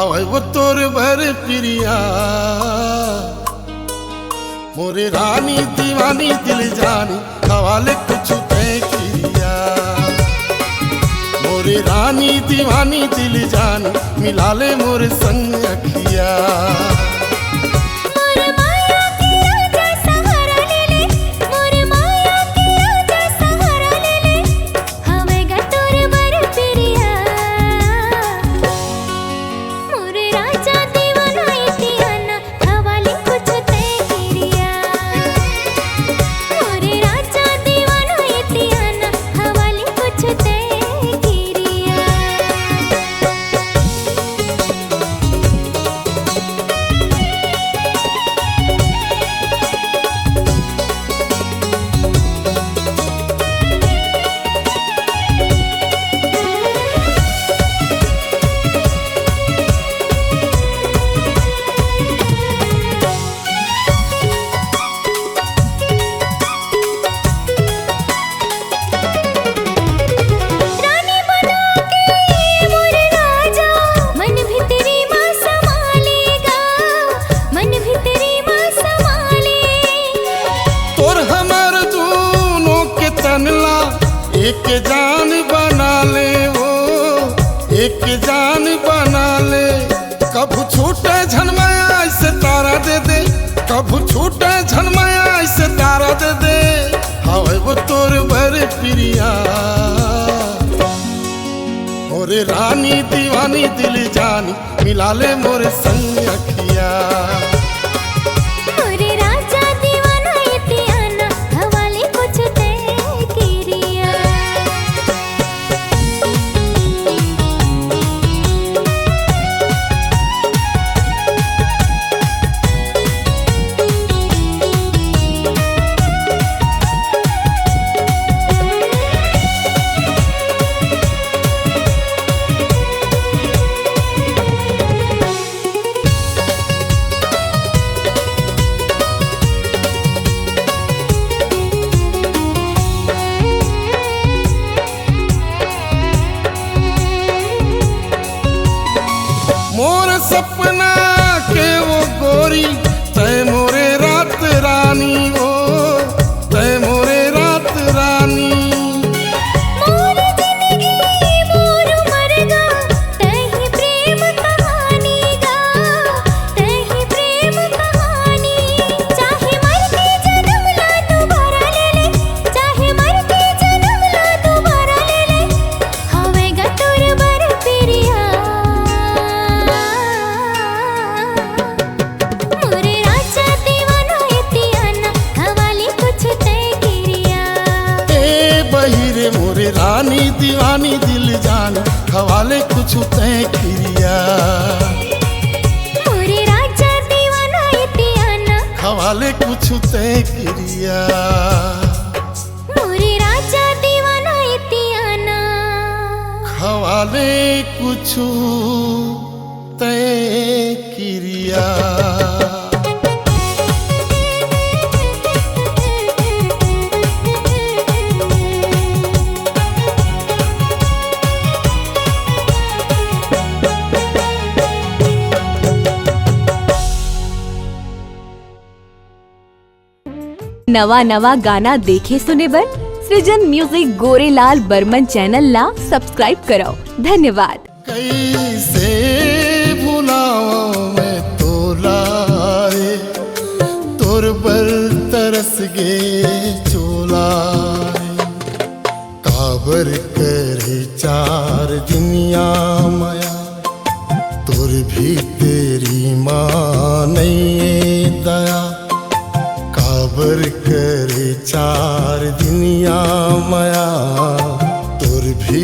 हवे वो तोर भर प्रिया मोरे रानी दीवानी दिल जानी हवाले कुछ तय किया। मोरे रानी दीवानी दिल जानी मिला ले मोरे संग अखिया। एक जान बना ले वो एक जान बना ले। कभू छूटे झनमाया ऐसे तारा दे दे कभू छूटे झनमाया ऐसे तारा दे दे। हवे वो तोर भर प्रिया मोरे रानी दीवानी दिल जानी मिला ले मोरे संग अखिया। सपना के वो गोरी तय मोरे रात रानी वो तय मोरे रात रानी। मोर जिंदगी मोर मरगा तही प्रेम कहानी गा तही प्रेम कहानी। चाहे मर के जन्म ला दोबारा ले ले चाहे मर के जन्म ला दोबारा ले ले। हवे गा तोर बर प्रिया बहिरे मोरे रानी दीवानी दिल जान हवाले कुछ तय किया। मोरे राजा दीवाना इतियाना हवाले कुछ तय किया। मोरे राजा दीवाना इतियाना हवाले कुछ तय किया। नवा नवा गाना देखे सुने बर सृजन म्यूजिक गोरेलाल बर्मन चैनल ला सब्सक्राइब करो। धन्यवाद। कैसे भुलाओ मैं तोला रे तोर बर तरस गे चोला काबर करे चार दुनिया माया तोर भी तेरी माँ नहीं दया। काबर करे चार दुनिया माया तोर भी